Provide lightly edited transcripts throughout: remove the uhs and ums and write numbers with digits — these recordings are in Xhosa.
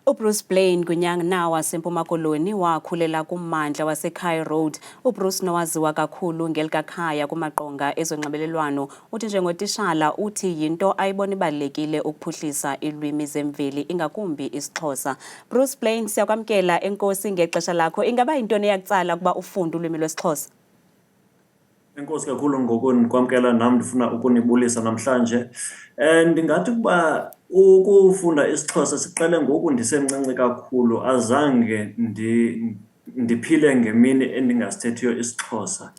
uBruce Blaine kwinyanga waseMpuma Koloni wakhulela kummandla waseKhaya Road. uBruce nowaziwa kakhulu ngelikaKhaya kumaqonga ezonxibelelwano uthi njengotishala uthi yinto ayibona ibalulekile ukuphuhlisa ilwimi zemveli ingakumbi isiXhosa. Bruce Blaine, siyakwamkela enkosi ngexesha lakho. Ingaba yintoni eyakutsala ukuba ufunde ulwimi lwesiXhosa? Enkosi kakhulu ngokundikwamkela nam ndifuna ukunibulisa namhlanje. Ndingathi ukuba ukufunda isiXhosa siqale ngoku ndisemncinci kakhulu, azange ndiphile ngemini endingasithethiyo isiXhosa.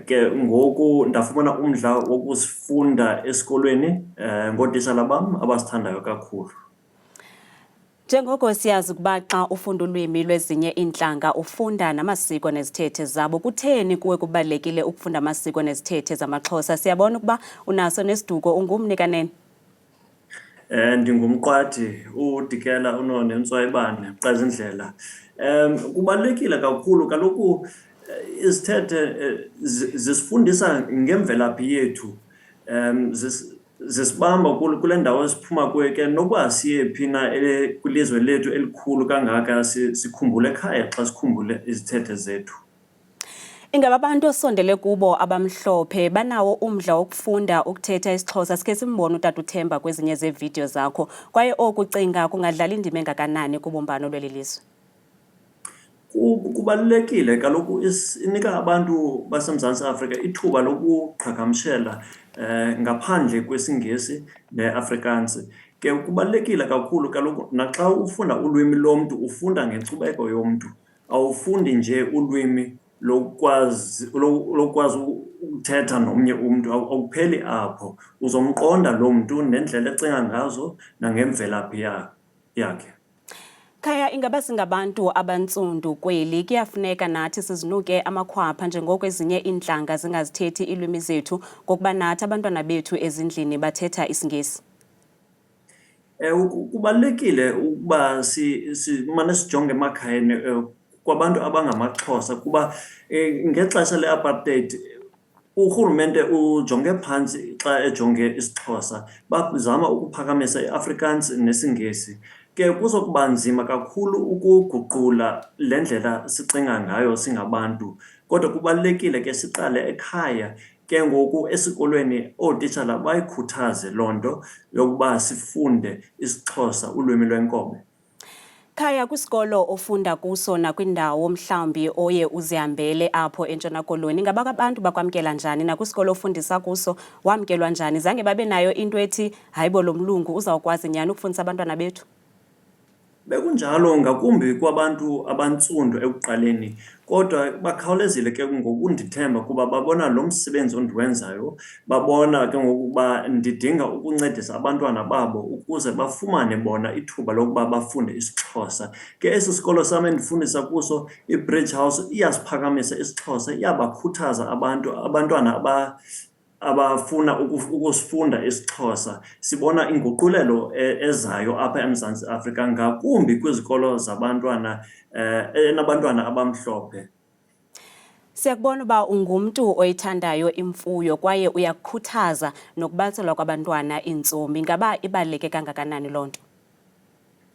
Ke ngoku ndafumana umdla wokusifunda esikolweni ngootishala bam abasithandayo kakhulu. Njengoko siyazi ukuba xa ufunda ulwimi lwezinye iintlanga ufunda namasiko nezithethe zabo, kutheni kuwe kubalulekile ukufunda amasiko nezithethe zamaXhosa? Siyabona ukuba unaso nesiduko, ungumni kanene. Ndingumqwathi, uDikela uNonentswayibane Qazindlela. Kubalulekile kakhulu, kaloku izithethe zisifundisa ngemvelaphi yethu, zisibamba kule ndawo esiphuma kuyo ke nokuba siye phi na kwilizwe lethu elikhulu kangaka sikhumbule ekhaya xa sikhumbule izithethe zethu. Ingaba abantu osondele kubo abamhlophe banawo umdla wokufunda ukuthetha isiXhosa? Sikhe simbone uTata uThemba kwezinye zeevidiyo zakho, kwaye oku cinga kungadlala indima engakanani kubumbano lweli lizwe? Kubalulekile, kaloku inika abantu baseMzantsi Afrika ithuba lokuqhagamshela ngaphandle kwesiNgesi neAfrikaans. Ke kubalulekile kakhulu, kaloku naxa ufunda ulwimi lomntu ufunda ngenkcubeko yomntu, awufundi nje ulwimi lokwazi ukuthetha nomnye umntu. Awupheli apho, uzomqonda lo mntu nendlela ecinga ngazo nangemvelaphi yakhe. Khaya, ingaba singabantu abantsundu kweli kuyafuneka nathi sizinuke amakhwapha njengoko ezinye iintlanga zingazithethi iilwimi zethu ngokuba nathi abantwana bethu ezindlini bathetha isiNgesi? Kubalulekile ukuba simane sijonge emakhayeni kwabantu abangamaXhosa, kuba ngexesha le-apartheid urhulumente ujonge phantsi xa ejonge isiXhosa, bazama ukuphakamisa iAfrikaans nesiNgesi. Ke kuzokuba nzima kakhulu ukuguqula le ndlela sicinga ngayo singabantu, kodwa kubalulekile ke siqale ekhaya. Ke ngoku esikolweni ootitshala bayikhuthaze loo nto yokuba sifunde isiXhosa, ulwimi lwenkobe. Khaya, kwisikolo ofunda kuso nakwindawo mhlawumbi oye uzihambele apho eNtshona Koloni, ingaba abantu bakwamkela njani? Nakwisikolo ofundisa kuso wamkelwa njani? Zange babe nayo into ethi hayibo lo mlungu uzawukwazi nyani ukufundisa abantwana bethu? Bekunjalo ngakumbi kwabantu abantsundu ekuqaleni, kodwa bakhawulezile ke ngokundithemba kuba babona lo msebenzi ondiwenzayo, babona ke ngokuba ndidinga ukuncedisa abantwana babo ukuze bafumane bona ithuba lokuba bafunde isiXhosa. Ke esi sikolo sam endifundisa kuso, iBridge House, iyasiphakamisa isiXhosa, iyabakhuthaza abantwana abafuna ukusifunda isiXhosa. Sibona inguqulelo ezayo apha eMzantsi Afrika, ngakumbi kwizikolo zabantwana enabantwana abamhlophe. Siyakubona uba ungumntu oyithandayo imfuyo kwaye uyakukhuthaza nokubatselwa kwabantwana iintsomi. Ingaba ibaluleke kangakanani loo nto?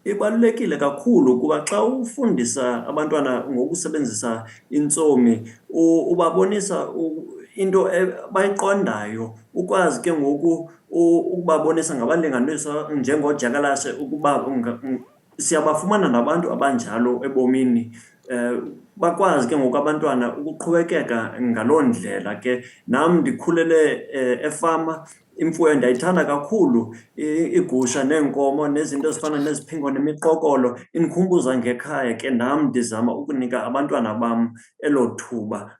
Ibalulekile kakhulu kuba xa ufundisa abantwana ngokusebenzisa intsomi ubabonisa into bayiqondayo, ukwazi ke ngoku ukubabonisa ngabalinganiswa njengodyakalashe ukuba siyabafumana nabantu abanjalo ebomini. Bakwazi ke ngoku abantwana ukuqhubekeka ngaloo ndlela. Ke nam ndikhulele efama, imfuyo ndiyayithanda kakhulu, iigusha neenkomo nezinto ezifana neziphingo nemiqokolo indikhumbuza ngekhaya. Ke nam ndizama ukunika abantwana bam elo thuba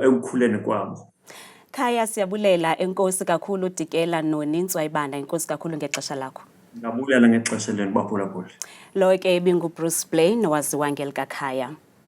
ekukhuleni kwabo. Khaya, siyabulela enkosi kakhulu uDikela Nonentswayibane, enkosi kakhulu ngexesha lakho. Ngabulela ngexesha lenu baphulaphuli. Lo ke ibinguBruce Blaine, waziwa ngelikaKhaya.